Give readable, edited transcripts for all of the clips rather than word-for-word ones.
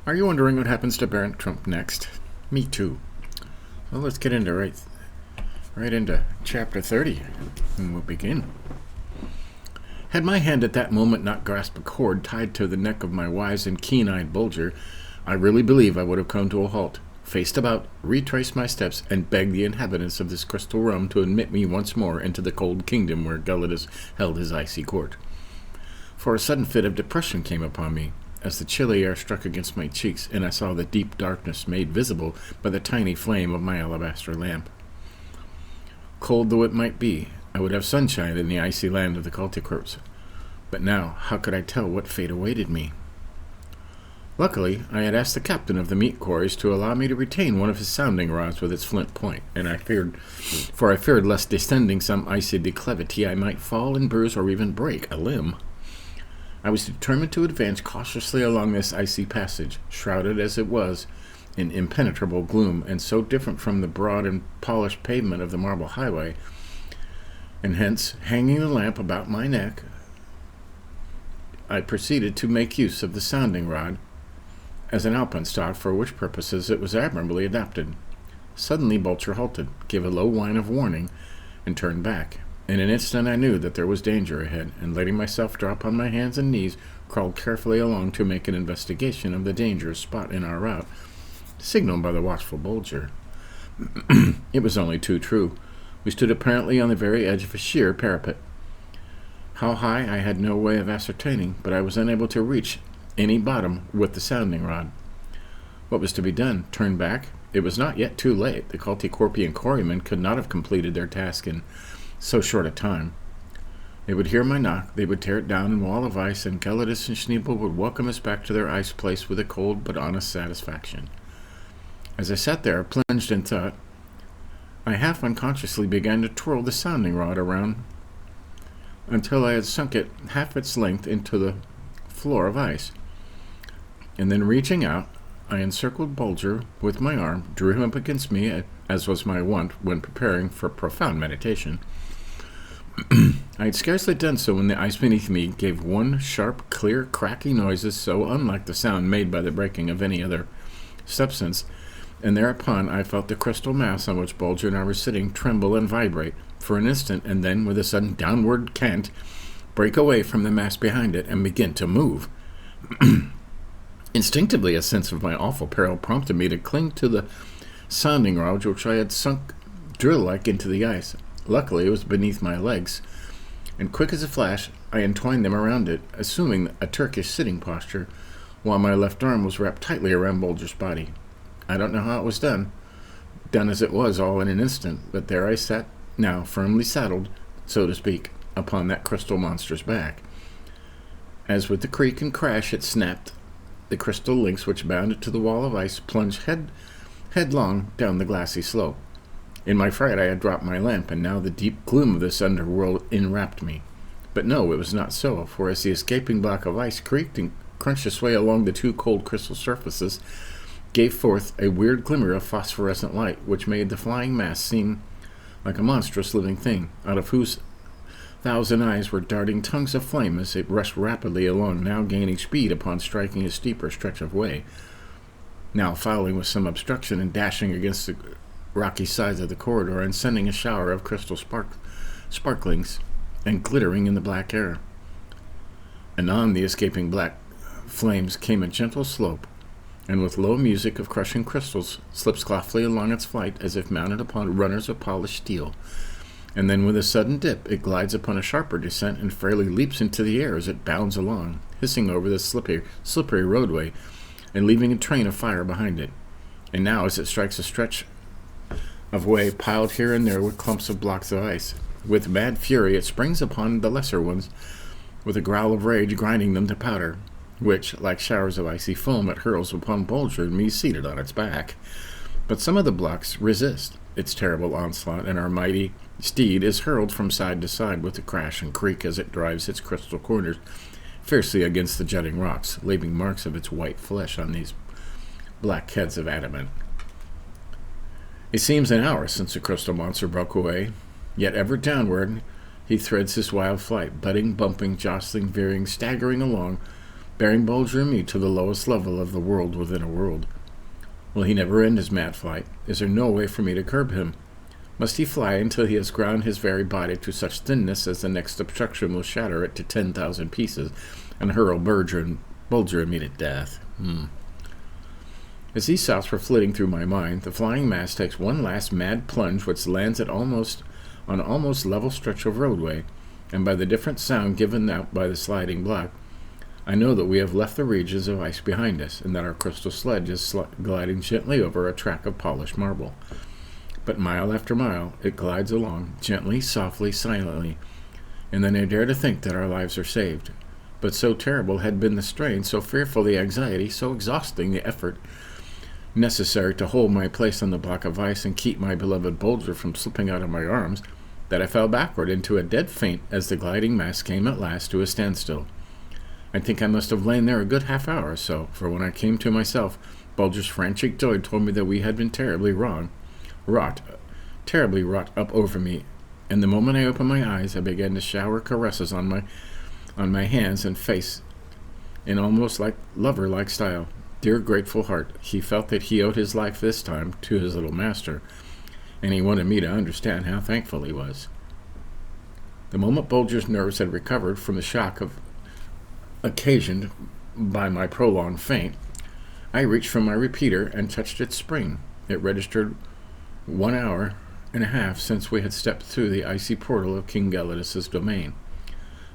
Are you wondering what happens to Barron Trump next? Me too. Well, let's get into right into chapter 30, and we'll begin. Had my hand at that moment not grasped a cord tied to the neck of my wise and keen-eyed Bulger, I really believe I would have come to a halt, faced about, retraced my steps, and begged the inhabitants of this crystal realm to admit me once more into the cold kingdom where Gelidus held his icy court. For a sudden fit of depression came upon me, as the chilly air struck against my cheeks, and I saw the deep darkness made visible by the tiny flame of my alabaster lamp. Cold though it might be, I would have sunshine in the icy land of the Culticorps. But now, how could I tell what fate awaited me? Luckily, I had asked the captain of the meat quarries to allow me to retain one of his sounding rods with its flint point, and I feared lest descending some icy declivity I might fall and bruise or even break a limb. I was determined to advance cautiously along this icy passage, shrouded as it was in impenetrable gloom, and so different from the broad and polished pavement of the marble highway, and hence, hanging the lamp about my neck, I proceeded to make use of the sounding rod as an alpenstock, for which purposes it was admirably adapted. Suddenly Bolger halted, gave a low whine of warning, and turned back. In an instant I knew that there was danger ahead, and letting myself drop on my hands and knees, crawled carefully along to make an investigation of the dangerous spot in our route, signaled by the watchful Bulger. It was only too true. We stood apparently on the very edge of a sheer parapet. How high I had no way of ascertaining, but I was unable to reach any bottom with the sounding rod. What was to be done? Turn back? It was not yet too late. The Culticorpian quarrymen could not have completed their task in so short a time. They would hear my knock, they would tear it down in wall of ice, and Gelidus and Schneebel would welcome us back to their ice place with a cold but honest satisfaction. As I sat there, plunged in thought, I half unconsciously began to twirl the sounding rod around until I had sunk it half its length into the floor of ice. And then reaching out, I encircled Bulger with my arm, drew him up against me, as was my wont when preparing for profound meditation. I had scarcely done so when the ice beneath me gave one sharp, clear, cracky noises so unlike the sound made by the breaking of any other substance, and thereupon I felt the crystal mass on which Bulger and I were sitting tremble and vibrate for an instant, and then, with a sudden downward cant, break away from the mass behind it and begin to move. Instinctively, a sense of my awful peril prompted me to cling to the sounding rod which I had sunk drill-like into the ice. Luckily, it was beneath my legs, and quick as a flash, I entwined them around it, assuming a Turkish sitting posture, while my left arm was wrapped tightly around Bulger's body. I don't know how it was done as it was all in an instant, but there I sat now, firmly saddled, so to speak, upon that crystal monster's back. As with the creak and crash it snapped, the crystal links which bound it to the wall of ice plunged headlong down the glassy slope. In my fright I had dropped my lamp, and now the deep gloom of this underworld enwrapped me. But no, it was not so, for as the escaping block of ice creaked and crunched its way along the two cold crystal surfaces, gave forth a weird glimmer of phosphorescent light, which made the flying mass seem like a monstrous living thing, out of whose 1,000 eyes were darting tongues of flame as it rushed rapidly along, now gaining speed upon striking a steeper stretch of way, now fouling with some obstruction and dashing against the rocky sides of the corridor and sending a shower of crystal sparklings and glittering in the black air. Anon the escaping black flames came a gentle slope, and with low music of crushing crystals slips softly along its flight as if mounted upon runners of polished steel, and then with a sudden dip it glides upon a sharper descent and fairly leaps into the air as it bounds along, hissing over the slippery roadway and leaving a train of fire behind it. And now as it strikes a stretch of way piled here and there with clumps of blocks of ice, with mad fury it springs upon the lesser ones, with a growl of rage grinding them to powder, which, like showers of icy foam, it hurls upon Bulger and me seated on its back. But some of the blocks resist its terrible onslaught, and our mighty steed is hurled from side to side with a crash and creak as it drives its crystal corners fiercely against the jutting rocks, leaving marks of its white flesh on these black heads of adamant. It seems an hour since the crystal monster broke away, yet ever downward he threads his wild flight, butting, bumping, jostling, veering, staggering along, bearing Bulger and me to the lowest level of the world within a world. Will he never end his mad flight? Is there no way for me to curb him? Must he fly until he has ground his very body to such thinness as the next obstruction will shatter it to 10,000 pieces and hurl Bulger and me to death? As these thoughts were flitting through my mind, the flying mass takes one last mad plunge which lands on almost level stretch of roadway, and by the different sound given out by the sliding block, I know that we have left the regions of ice behind us, and that our crystal sledge is gliding gently over a track of polished marble. But mile after mile, it glides along, gently, softly, silently, and then I dare to think that our lives are saved. But so terrible had been the strain, so fearful the anxiety, so exhausting the effort necessary to hold my place on the block of ice and keep my beloved Bulger from slipping out of my arms, that I fell backward into a dead faint as the gliding mass came at last to a standstill. I think I must have lain there a good half hour or so, for when I came to myself, Bulger's frantic joy told me that we had been terribly wrought up over me, and the moment I opened my eyes, I began to shower caresses on my hands and face in almost like lover-like style. Dear grateful heart, he felt that he owed his life this time to his little master, and he wanted me to understand how thankful he was. The moment Bulger's nerves had recovered from the shock occasioned by my prolonged faint, I reached for my repeater and touched its spring. It registered 1 hour and a half since we had stepped through the icy portal of King Gelidus' domain.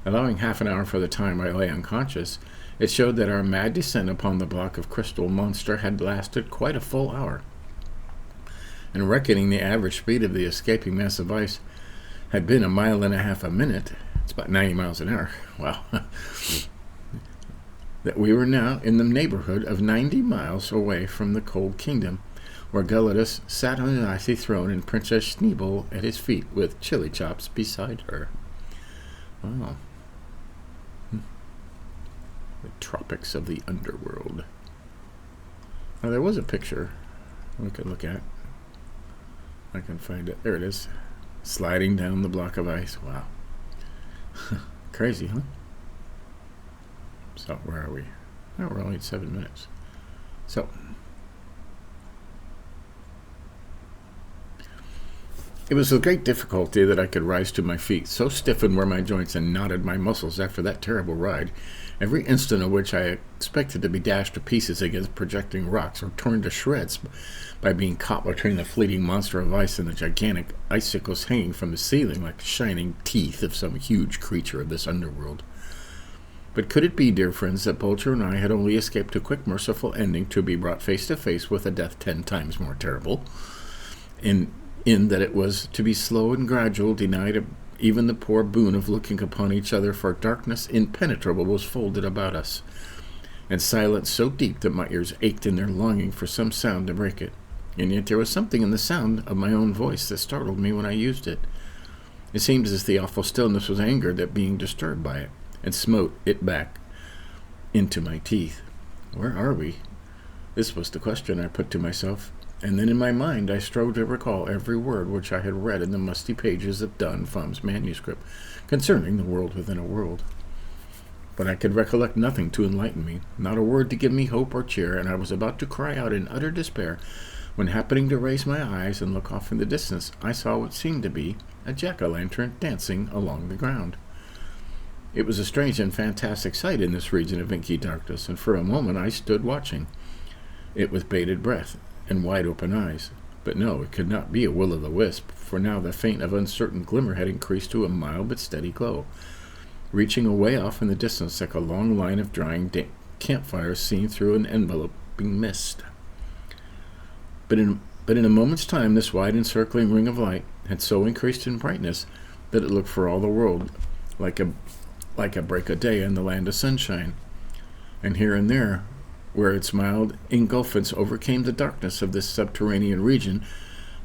Allowing half an hour for the time I lay unconscious, it showed that our mad descent upon the block of crystal monster had lasted quite a full hour. And reckoning the average speed of the escaping mass of ice had been 1.5 miles a minute, it's about 90 miles an hour, wow, that we were now in the neighborhood of 90 miles away from the cold kingdom, where Gelidus sat on an icy throne and Princess Schneebel at his feet with chili chops beside her. Wow. The tropics of the underworld. Now there was a picture we could look at. I can find it. There it is. Sliding down the block of ice. Wow. Crazy, huh? So, where are we? Oh, we're only at 7 minutes. So, it was with great difficulty that I could rise to my feet. So stiffened were my joints and knotted my muscles after that terrible ride, every instant of which I expected to be dashed to pieces against projecting rocks or torn to shreds by being caught between the fleeting monster of ice and the gigantic icicles hanging from the ceiling like the shining teeth of some huge creature of this underworld. But could it be, dear friends, that Bulger and I had only escaped a quick, merciful ending to be brought face to face with a death 10 times more terrible, in that it was to be slow and gradual, denied even the poor boon of looking upon each other, for darkness impenetrable was folded about us, and silence so deep that my ears ached in their longing for some sound to break it. And yet there was something in the sound of my own voice that startled me when I used it. It seemed as if the awful stillness was angered at being disturbed by it, and smote it back into my teeth. Where are we? This was the question I put to myself, and then in my mind I strove to recall every word which I had read in the musty pages of Don Fum's manuscript concerning the world within a world. But I could recollect nothing to enlighten me, not a word to give me hope or cheer, and I was about to cry out in utter despair, when happening to raise my eyes and look off in the distance, I saw what seemed to be a jack-o'-lantern dancing along the ground. It was a strange and fantastic sight in this region of inky darkness, and for a moment I stood watching it with bated breath and wide-open eyes. But no, it could not be a will-o'-the-wisp, for now the faint of uncertain glimmer had increased to a mild but steady glow, reaching away off in the distance like a long line of drying campfires seen through an enveloping mist. But in a moment's time this wide encircling ring of light had so increased in brightness that it looked for all the world like a break of day in the land of sunshine, and here and there, where its mild engulfance overcame the darkness of this subterranean region,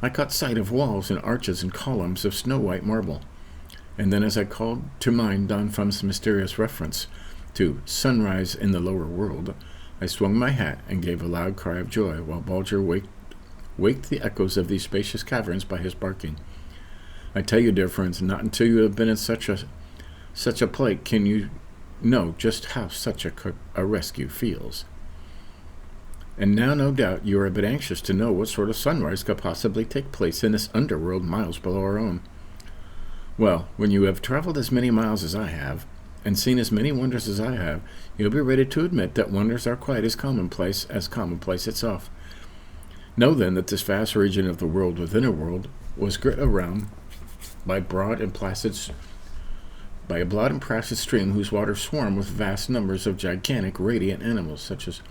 I caught sight of walls and arches and columns of snow-white marble. And then as I called to mind Don Fum's mysterious reference to sunrise in the lower world, I swung my hat and gave a loud cry of joy, while Bulger waked the echoes of these spacious caverns by his barking. I tell you, dear friends, not until you have been in such a plight can you know just how such a rescue feels. And now, no doubt, you are a bit anxious to know what sort of sunrise could possibly take place in this underworld miles below our own. Well, when you have traveled as many miles as I have, and seen as many wonders as I have, you'll be ready to admit that wonders are quite as commonplace itself. Know then that this vast region of the world within a world was girt around by a broad and placid stream whose waters swarm with vast numbers of gigantic radiant animals, such as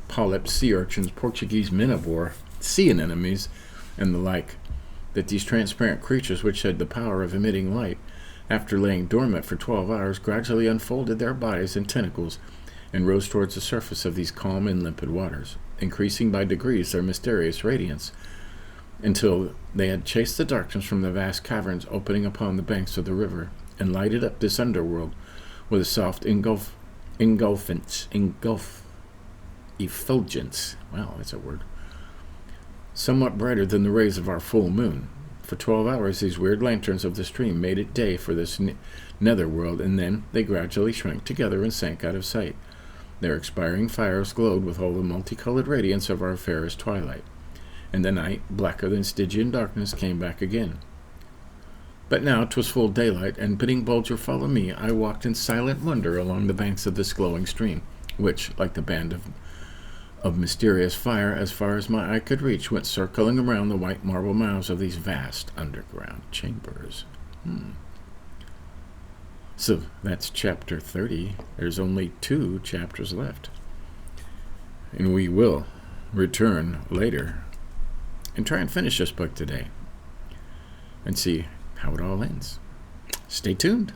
polyps, sea urchins, Portuguese men of war, sea anemones, and the like. That these transparent creatures, which had the power of emitting light, after laying dormant for 12 hours, gradually unfolded their bodies and tentacles and rose towards the surface of these calm and limpid waters, increasing by degrees their mysterious radiance, until they had chased the darkness from the vast caverns opening upon the banks of the river, and lighted up this underworld with a soft effulgence, wow, that's a word, somewhat brighter than the rays of our full moon. For 12 hours, these weird lanterns of the stream made it day for this nether world, and then they gradually shrank together and sank out of sight. Their expiring fires glowed with all the multicolored radiance of our fairest twilight, and the night, blacker than Stygian darkness, came back again. But now 'twas full daylight, and bidding Bulger follow me, I walked in silent wonder along the banks of this glowing stream, which, like the band of mysterious fire, as far as my eye could reach, went circling around the white marble mouths of these vast underground chambers. So that's chapter 30. There's only 2 chapters left. And we will return later and try and finish this book today and see how it all ends. Stay tuned.